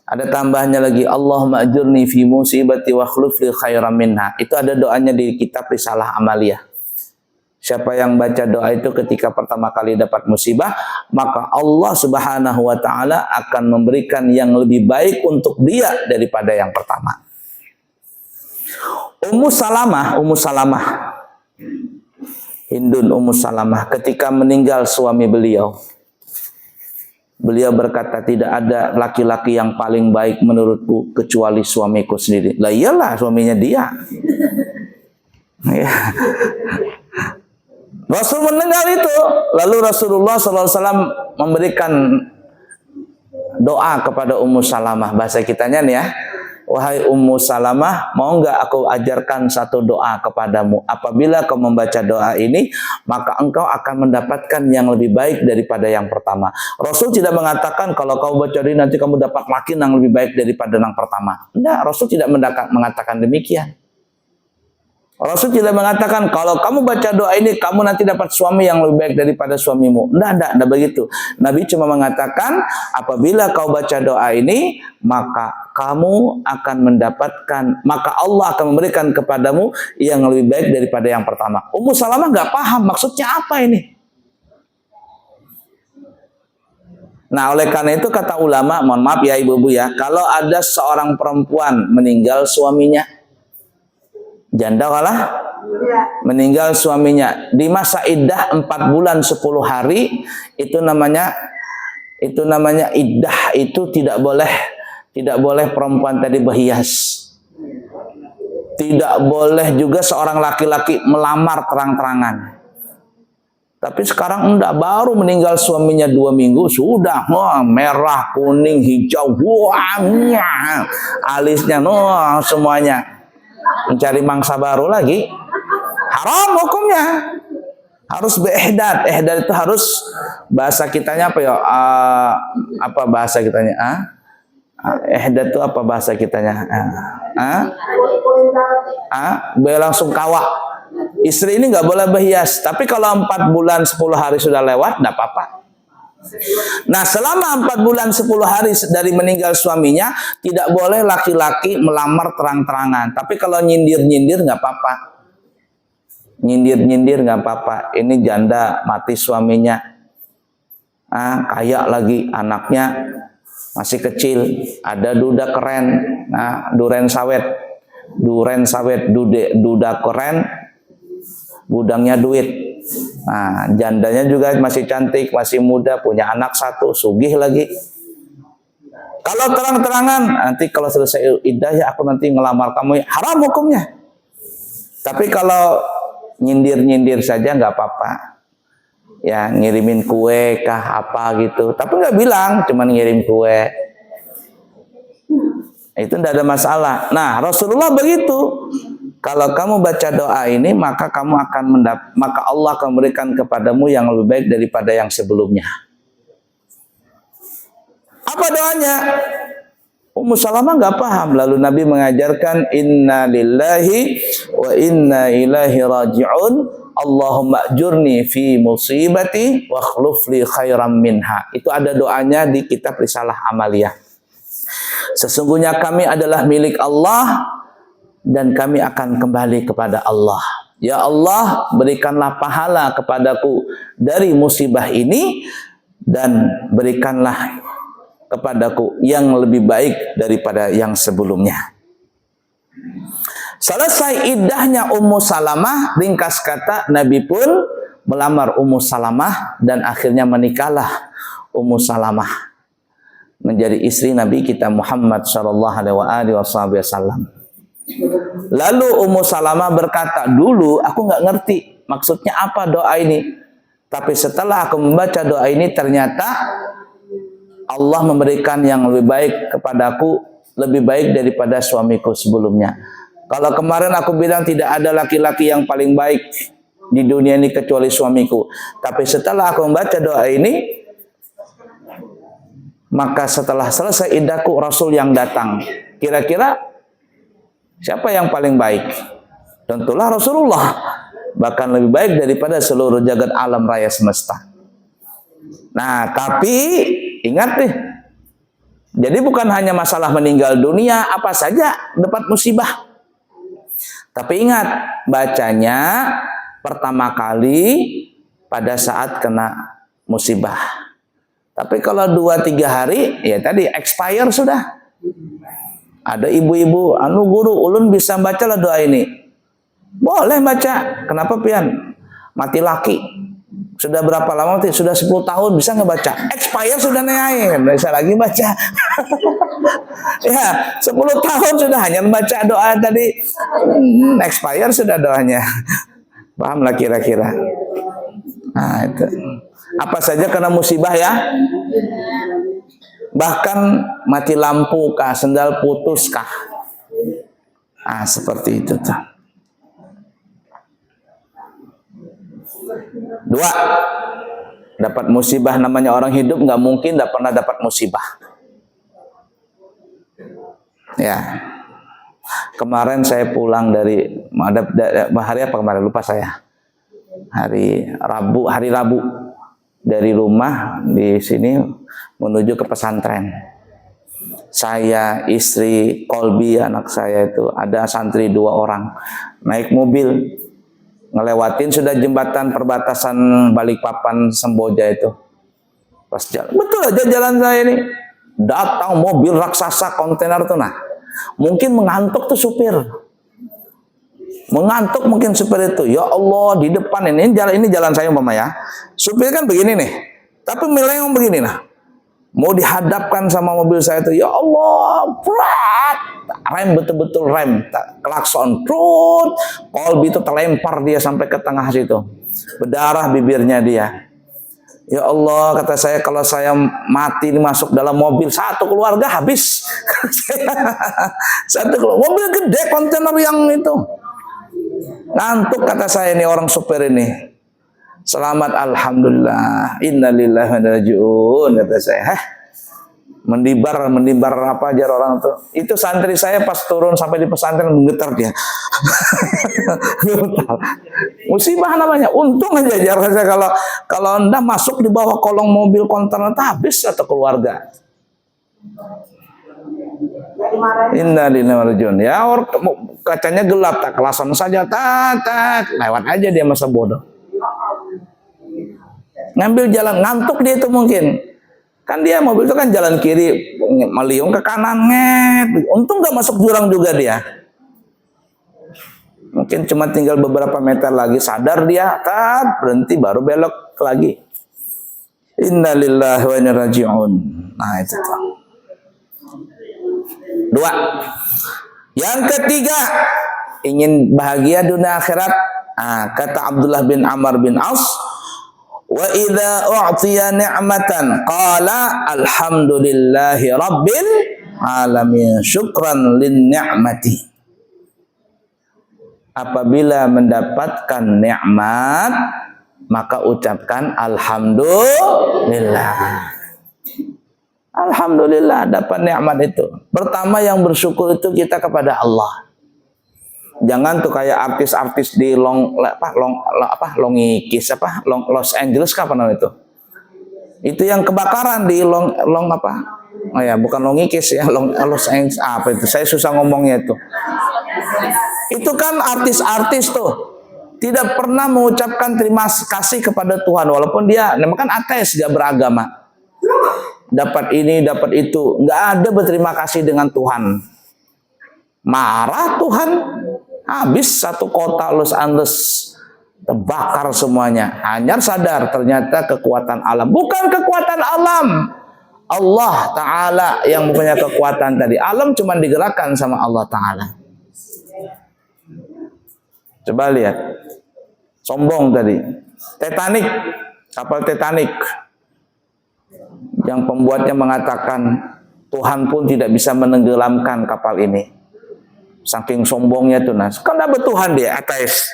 [SPEAKER 1] ada tambahnya lagi, Allahumma ajurni fi musibati wa akhlif li khairan minha. Itu ada doanya di kitab Risalah Amaliyah. Siapa yang baca doa itu ketika pertama kali dapat musibah, maka Allah Subhanahu wa taala akan memberikan yang lebih baik untuk dia daripada yang pertama. Ummu Salamah Hindun Ummu Salamah ketika meninggal suami beliau berkata, tidak ada laki-laki yang paling baik menurutku kecuali suamiku sendiri. Lah iyalah, suaminya dia. Rasul mendengar itu, lalu Rasulullah SAW memberikan doa kepada Ummu Salamah. Bahasa kitanya nih ya, wahai Ummu Salamah, mau nggak aku ajarkan satu doa kepadamu? Apabila kau membaca doa ini, maka engkau akan mendapatkan yang lebih baik daripada yang pertama. Rasul tidak mengatakan kalau kau baca ini nanti kamu dapat laki yang lebih baik daripada yang pertama. Tidak, Rasul tidak mengatakan demikian. Rasul tidak mengatakan kalau kamu baca doa ini kamu nanti dapat suami yang lebih baik daripada suamimu. Tidak begitu. Nabi cuma mengatakan apabila kau baca doa ini maka kamu akan mendapatkan, maka Allah akan memberikan kepadamu yang lebih baik daripada yang pertama. Ummu Salamah nggak paham maksudnya apa ini. Nah, oleh karena itu kata ulama, mohon maaf ya ibu-ibu ya, kalau ada seorang perempuan meninggal suaminya, janda kalah meninggal suaminya di masa iddah 4 bulan 10 hari, itu namanya iddah. Itu tidak boleh perempuan tadi berhias, tidak boleh juga seorang laki-laki melamar terang-terangan. Tapi sekarang enggak, baru meninggal suaminya 2 minggu sudah merah, kuning, hijau, alisnya semuanya mencari mangsa baru lagi. Haram hukumnya. Harus beihdat. Ihdat itu harus, bahasa kitanya apa ya? Apa bahasa kitanya? Ihdat itu apa bahasa kitanya? Langsung kawak. Istri ini nggak boleh berhias. Tapi kalau 4 bulan 10 hari sudah lewat, nggak apa-apa. Nah, selama 4 bulan 10 hari dari meninggal suaminya, tidak boleh laki-laki melamar terang-terangan. Tapi kalau nyindir-nyindir nggak apa-apa. Nyindir-nyindir nggak apa-apa. Ini janda mati suaminya, kaya lagi, anaknya masih kecil, ada duda keren, duren sawet, duda keren, gudangnya duit. Nah, jandanya juga masih cantik, masih muda, punya anak 1, sugih lagi. Kalau terang-terangan, nanti kalau selesai iddah ya aku nanti ngelamar kamu, haram hukumnya. Tapi kalau nyindir-nyindir saja nggak apa-apa. Ya, ngirimin kue kah apa gitu. Tapi nggak bilang, cuman ngirim kue. Itu tidak ada masalah. Nah, Rasulullah begitu. Kalau kamu baca doa ini, maka kamu akan maka Allah akan memberikan kepadamu yang lebih baik daripada yang sebelumnya. Apa doanya? Ummu Salamah nggak paham. Lalu Nabi mengajarkan inna lillahi wa inna ilaihi raji'un. Allahumma ajurni fi musibati wa akhlif li khairan minha. Itu ada doanya di kitab Risalah Amaliyah. Sesungguhnya kami adalah milik Allah dan kami akan kembali kepada Allah. Ya Allah, berikanlah pahala kepadaku dari musibah ini dan berikanlah kepadaku yang lebih baik daripada yang sebelumnya. Selesai iddahnya Ummu Salamah, ringkas kata Nabi pun melamar Ummu Salamah dan akhirnya menikahlah Ummu Salamah. menjadi istri Nabi kita Muhammad sallallahu alaihi wasallam. Lalu Ummu Salamah berkata, dulu aku nggak ngerti maksudnya apa doa ini. Tapi setelah aku membaca doa ini, ternyata Allah memberikan yang lebih baik kepadaku, lebih baik daripada suamiku sebelumnya. Kalau kemarin aku bilang tidak ada laki-laki yang paling baik di dunia ini kecuali suamiku. Tapi setelah aku membaca doa ini, maka setelah selesai idahku, Rasul yang datang. Kira-kira siapa yang paling baik? Tentulah Rasulullah. Bahkan lebih baik daripada seluruh jagat alam raya semesta. Nah, tapi ingat nih. Jadi bukan hanya masalah meninggal dunia, apa saja dapat musibah. Tapi ingat, bacanya pertama kali pada saat kena musibah. Tapi kalau 2-3 hari, ya tadi expire sudah. Ada ibu-ibu, anu guru, ulun bisa baca lah doa ini. Boleh baca. Kenapa pian? Mati laki. Sudah berapa lama? Sudah 10 tahun bisa nggak baca? Expire sudah naik. Bisa lagi baca. Ya, 10 tahun sudah hanya membaca doa tadi. Expire sudah doanya. Paham lah kira-kira. Nah, itu. Apa saja kena musibah ya? Bahkan mati lampu kah, sendal putus kah? Ah, seperti itu tuh. 2, dapat musibah. Namanya orang hidup nggak mungkin tidak pernah dapat musibah. Ya, kemarin saya pulang dari hari apa kemarin lupa saya. Hari Rabu dari rumah di sini menuju ke pesantren. Saya, istri, Kolbi anak saya itu ada santri 2 orang naik mobil. Ngelewatin sudah jembatan perbatasan Balikpapan Semboja itu. Pas jalan, betul aja jalan saya ini. Datang mobil raksasa kontainer tuh nah. Mungkin mengantuk tuh supir. Mengantuk mungkin supir itu. Ya Allah, di depan ini jalan saya umpama ya. Supir kan begini nih. Tapi melengong begini nah. Mau dihadapkan sama mobil saya itu, ya Allah, berat. Rem betul-betul rem, klakson, trut. Kolbi itu terlempar dia sampai ke tengah situ. Berdarah bibirnya dia. Ya Allah, kata saya, kalau saya mati masuk dalam mobil, satu keluarga habis. Satu keluarga, mobil gede, kontainer yang itu. Ngantuk kata saya ini orang supir ini. Selamat alhamdulillah, innalillahi wa inna ilaihi raji'un, kata saya. Mendibar apa aja orang itu. Itu santri saya pas turun sampai di pesantren menggetar dia. Musibah namanya. Untung aja saya kalau Anda masuk di bawah kolong mobil kontainer habis satu keluarga. Innalillahi wa inna ilaihi raji'un. Ya kacanya gelap, tak kelasan saja, tak lewat aja dia masa bodoh. Ngambil jalan, ngantuk dia itu mungkin. Kan dia mobil itu kan jalan kiri, meliung ke kanan, untung gak masuk jurang juga dia. Mungkin cuma tinggal beberapa meter lagi sadar dia, berhenti baru belok lagi. Innalillahi wa inna ilaihi raji'un. Nah itu tuh. 2. Yang ketiga, ingin bahagia dunia akhirat. Kata Abdullah bin Amr bin As, wa idza u'tiya ni'matan qala alhamdulillahi rabbil alamin syukran lin ni'mati. Apabila mendapatkan nikmat maka ucapkan alhamdulillah. Alhamdulillah dapat nikmat itu. Pertama yang bersyukur itu kita kepada Allah. Jangan tuh kayak artis-artis di Los Angeles apa namanya itu? Itu yang kebakaran di bukan Longikis ya, Los Angeles apa itu? Saya susah ngomongnya itu. Itu kan artis-artis tuh tidak pernah mengucapkan terima kasih kepada Tuhan walaupun dia kan ateis, gak beragama. Dapat ini, dapat itu, nggak ada berterima kasih dengan Tuhan. Marah Tuhan. Habis satu kota Los Angeles terbakar semuanya. Hanya sadar ternyata kekuatan alam. Bukan kekuatan alam. Allah Ta'ala yang punya kekuatan tadi. Alam cuma digerakkan sama Allah Ta'ala. Coba lihat. Sombong tadi. Titanic. Kapal Titanic. Yang pembuatnya mengatakan Tuhan pun tidak bisa menenggelamkan kapal ini. Saking sombongnya tuh Nas. Kan dapat Tuhan dia, ateis.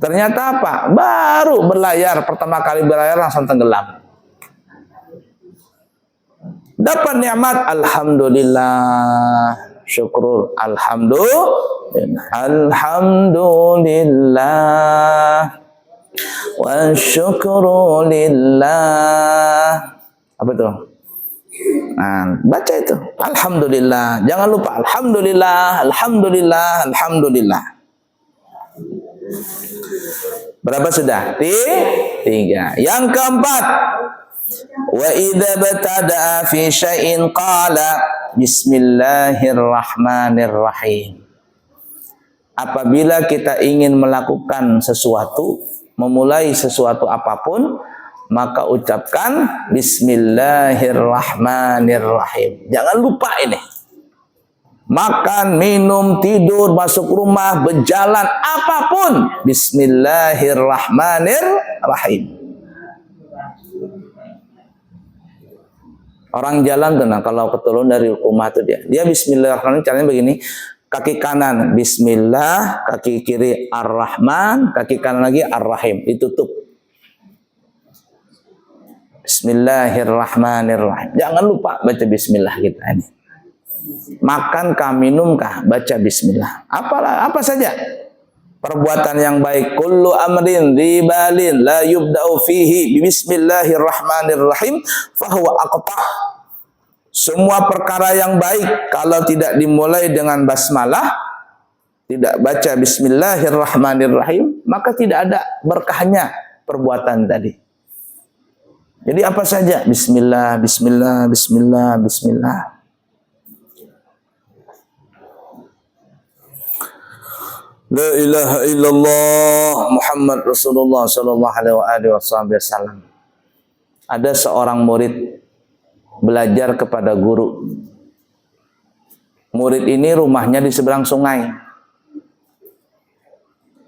[SPEAKER 1] Ternyata apa? Baru berlayar, pertama kali berlayar langsung tenggelam. Dapat nikmat, alhamdulillah. Syukur, alhamdulillah. Wa syukru lillah. Apa tuh? Nah, baca itu. Alhamdulillah. Jangan lupa alhamdulillah, alhamdulillah, alhamdulillah. Berapa sudah? Tiga. Yang keempat, wa idza batadaa fi syai'in qala bismillahirrahmanirrahim. Apabila kita ingin melakukan sesuatu, memulai sesuatu apapun, maka ucapkan bismillahirrahmanirrahim. Jangan lupa ini. Makan, minum, tidur, masuk rumah, berjalan, apapun, bismillahirrahmanirrahim. Orang jalan tuh, nah, kalau ketulun dari rumah tuh dia bismillahirrahmanirrahim, caranya begini. Kaki kanan bismillah, kaki kiri ar-rahman, kaki kanan lagi ar-rahim, ditutup. Bismillahirrahmanirrahim. Jangan lupa baca bismillah kita ini. Makan kah, minum kah, baca bismillah. Apa saja perbuatan yang baik. Kullu amrin ribalin la yubda'u fihi bismillahirrahmanirrahim fahuwa aqta'. Semua perkara yang baik kalau tidak dimulai dengan basmalah, tidak baca bismillahirrahmanirrahim, maka tidak ada berkahnya perbuatan tadi. Jadi apa saja? Bismillah, bismillah, bismillah, bismillah. La ilaha illallah Muhammad Rasulullah sallallahu alaihi wasallam. Ada seorang murid belajar kepada guru. Murid ini rumahnya di seberang sungai.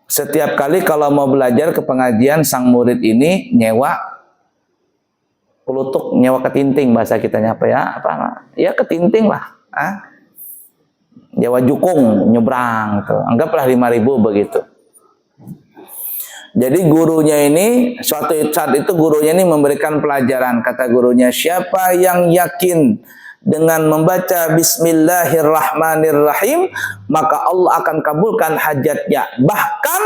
[SPEAKER 1] Setiap kali kalau mau belajar ke pengajian, sang murid ini nyewa pelutuk, nyewa ketinting, bahasa kitanya apa ya? Ya ketinting lah. Nyewa jukung, nyebrang tuh. Anggaplah 5.000 begitu. Jadi gurunya ini, suatu saat itu gurunya ini memberikan pelajaran. Kata gurunya, siapa yang yakin dengan membaca bismillahirrahmanirrahim, maka Allah akan kabulkan hajatnya. Bahkan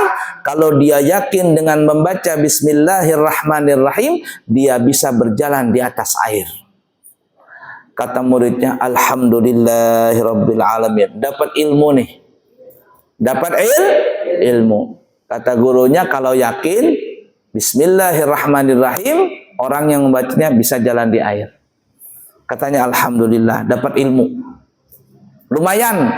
[SPEAKER 1] kalau dia yakin dengan membaca bismillahirrahmanirrahim, dia bisa berjalan di atas air. Kata muridnya, alhamdulillahirabbil alamin. Dapat ilmu nih. Dapat ilmu. Kata gurunya, kalau yakin bismillahirrahmanirrahim, orang yang membacanya bisa jalan di air. Katanya alhamdulillah, dapat ilmu. Lumayan.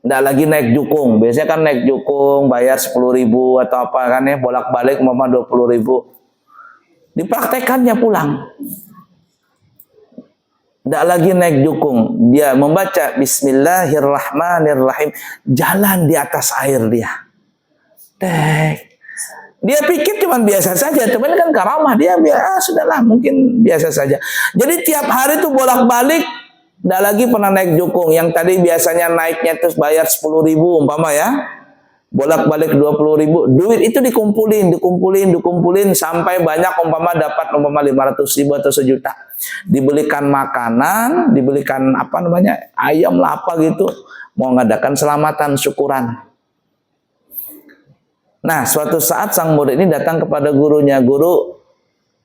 [SPEAKER 1] Nggak lagi naik jukung. Biasanya kan naik jukung bayar 10.000 atau apa kan ya, bolak-balik mama 20.000. Dipraktekannya pulang. Nggak lagi naik jukung. Dia membaca bismillahirrahmanirrahim, jalan di atas air dia. Dia pikir cuma biasa saja, cuman kan karamah dia sudahlah, mungkin biasa saja. Jadi tiap hari tuh bolak-balik, tidak lagi pernah naik jukung. Yang tadi biasanya naiknya terus bayar 10.000 umpama ya, bolak-balik 20.000. Duit itu dikumpulin sampai banyak, umpama dapat 500.000 atau 1 juta. Dibelikan makanan, dibelikan ayam lah apa gitu, mau ngadakan selamatan syukuran. Nah, suatu saat sang murid ini datang kepada gurunya, guru,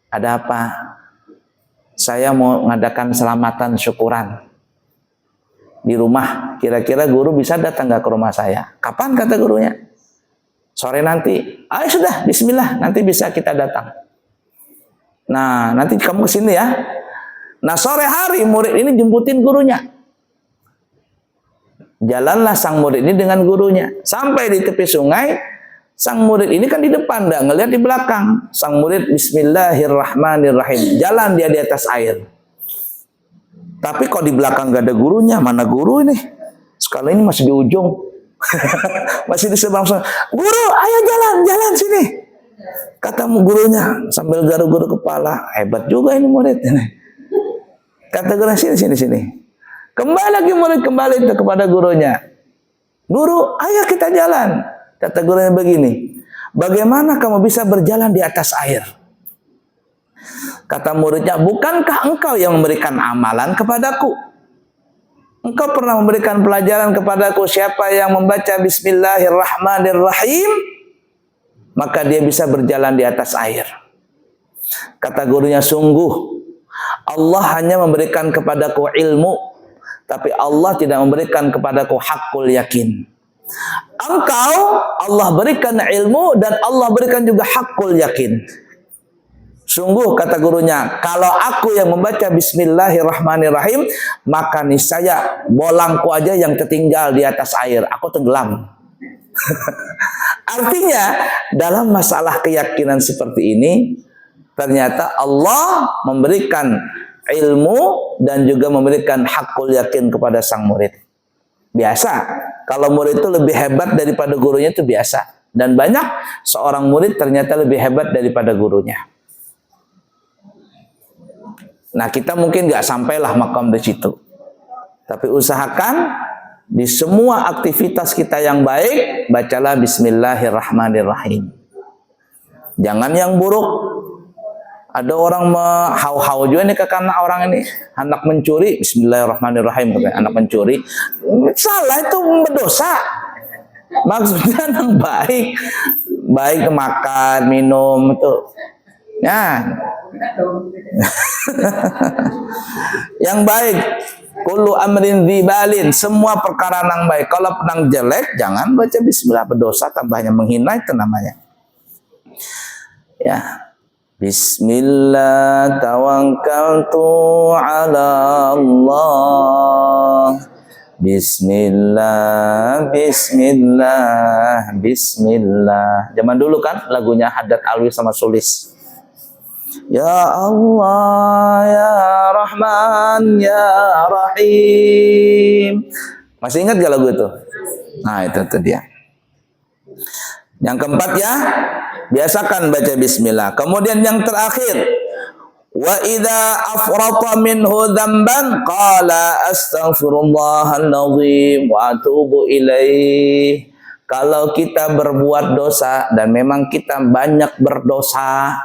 [SPEAKER 1] ada apa? Saya mau ngadakan selamatan syukuran di rumah. Kira-kira guru bisa datang nggak ke rumah saya? Kapan, kata gurunya? Sore nanti. Sudah, bismillah, nanti bisa kita datang. Nah, nanti kamu kesini ya. Nah, sore hari murid ini jemputin gurunya. Jalanlah sang murid ini dengan gurunya. Sampai di tepi sungai, sang murid ini kan di depan, enggak ngelihat di belakang. Sang murid bismillahirrahmanirrahim, jalan dia di atas air. Tapi kok di belakang gak ada gurunya? Mana guru ini? Sekali ini masih di ujung. Masih di seberang sana. Guru, ayo jalan sini. Kata gurunya sambil garu-garu kepala. Hebat juga ini murid ini. Kata gurunya, sini. Kembali lagi murid, kembali itu kepada gurunya. Guru, ayo kita jalan. Kata gurunya begini. Bagaimana kamu bisa berjalan di atas air? Kata muridnya, bukankah engkau yang memberikan amalan kepadaku? Engkau pernah memberikan pelajaran kepadaku, siapa yang membaca Bismillahirrahmanirrahim, maka dia bisa berjalan di atas air. Kata gurunya, sungguh Allah hanya memberikan kepadaku ilmu, tapi Allah tidak memberikan kepadaku hakul yakin. Engkau Allah berikan ilmu dan Allah berikan juga hakul yakin. Sungguh, kata gurunya, kalau aku yang membaca Bismillahirrahmanirrahim, maka niscaya bolangku aja yang tertinggal di atas air, aku tenggelam. Artinya, dalam masalah keyakinan seperti ini, ternyata Allah memberikan ilmu dan juga memberikan hakul yakin kepada sang murid. Biasa, kalau murid itu lebih hebat daripada gurunya itu biasa. Dan banyak seorang murid ternyata lebih hebat daripada gurunya. Nah, kita mungkin nggak sampailah makam di situ. Tapi usahakan di semua aktivitas kita yang baik, bacalah Bismillahirrahmanirrahim. Jangan yang buruk. Ada orang hau-hau juga nih ke kanan orang ini. Anak mencuri, Bismillahirrahmanirrahim. Anak mencuri. Salah, itu berdosa. Maksudnya anak baik. Baik makan, minum, itu. Ya. Yang baik, kullu amrin dzibalin, semua perkara yang baik. Kalau penang jelek, jangan baca bismillah, berdosa, tambahnya menghina, itu namanya. Ya. Bismillah tawakkaltu ala Allah. Bismillah. Zaman dulu kan lagunya Haddad Alwi sama Sulis. Ya Allah, ya Rahman, ya Rahim. Masih ingat gak lagu itu? Nah, itu dia. Yang keempat ya, biasakan baca bismillah. Kemudian yang terakhir, wa idza afrata minhu dzamban qala astaghfirullahal azim wa atubu ilaih. Kalau kita berbuat dosa dan memang kita banyak berdosa,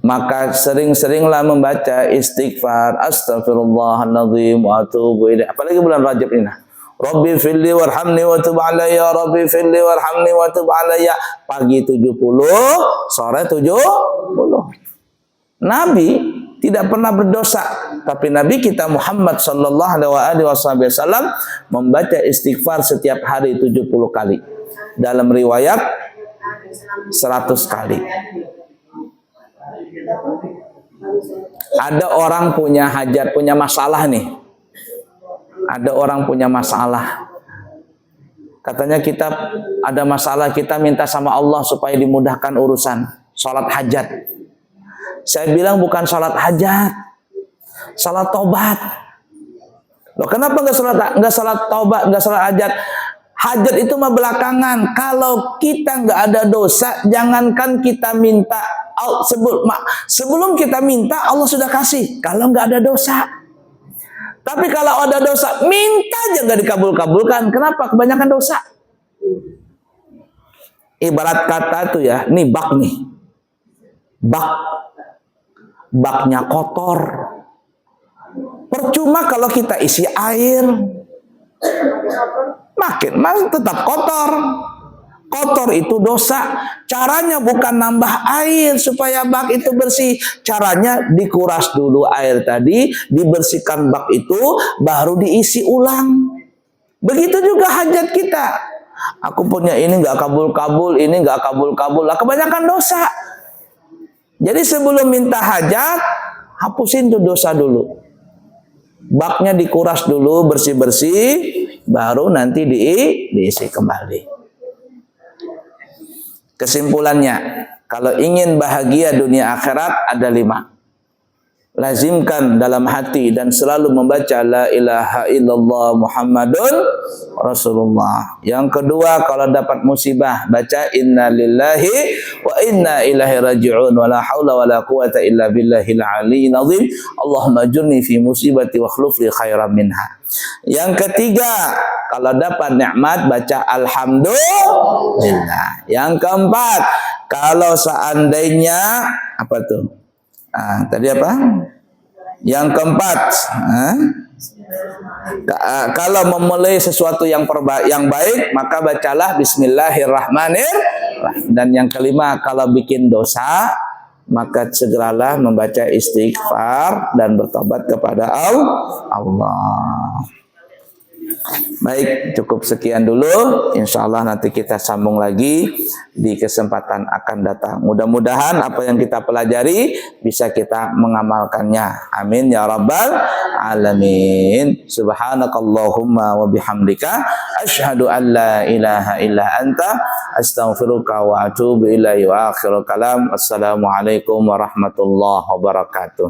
[SPEAKER 1] maka sering-seringlah membaca istighfar, astaghfirullahaladzim wa atubu ilaih. Apalagi bulan Rajab ini. Rabbi filli warhamni wa tub alayya, Rabbi filli warhamni wa tub alayya. Pagi 70, sore 70. Nabi tidak pernah berdosa, tapi Nabi kita Muhammad sallallahu alaihi wasallam membaca istighfar setiap hari 70 kali. Dalam riwayat 100 kali. Ada orang punya hajat, punya masalah nih. Ada orang punya masalah. Katanya kita ada masalah, kita minta sama Allah supaya dimudahkan urusan. Salat hajat. Saya bilang bukan salat hajat. Salat tobat. Loh, kenapa enggak salat tobat, enggak salat hajat? Hajat itu mah belakangan. Kalau kita enggak ada dosa, jangankan kita minta, sebelum kita minta Allah sudah kasih. Kalau enggak ada dosa. Tapi kalau ada dosa, minta aja enggak dikabul-kabulkan. Kenapa? Kebanyakan dosa. Ibarat kata tuh ya, nih bak nih. Baknya kotor. Percuma kalau kita isi air. Makin tetap kotor. Kotor itu dosa. Caranya bukan nambah air supaya bak itu bersih. Caranya dikuras dulu air tadi, dibersihkan bak itu, baru diisi ulang. Begitu juga hajat kita. Aku punya ini nggak kabul-kabul, ini nggak kabul-kabul. Lah, kebanyakan dosa. Jadi sebelum minta hajat, hapusin tuh dosa dulu. Baknya dikuras dulu, bersih-bersih, baru nanti diisi kembali. Kesimpulannya, kalau ingin bahagia dunia akhirat ada 5. lazimkan dalam hati dan selalu membaca la ilaha illallah Muhammadun Rasulullah. Yang kedua, kalau dapat musibah baca inna lillahi wa inna ilaihi raji'un wa la haula wa la quwata illa billahil aliyyil azim. Allahumma ajurni fi musibati wa akhlif li khairan minha. Yang ketiga, kalau dapat nikmat baca alhamdulillah. Yang keempat, kalau seandainya apa tuh? Tadi apa? Yang keempat, kalau memulai sesuatu yang baik, maka bacalah Bismillahirrahmanirrahim. Dan yang kelima, kalau bikin dosa, maka segeralah membaca istighfar dan bertobat kepada Allah. Baik, cukup sekian dulu. Insya Allah nanti kita sambung lagi di kesempatan akan datang. Mudah-mudahan apa yang kita pelajari bisa kita mengamalkannya. Amin ya rabbal alamin. Subhanakallahumma wa bihamdika asyhadu an la ilaha illa anta astaghfiruka wa atubu ilaihi wa akhiru kalam. Assalamualaikum warahmatullahi wabarakatuh.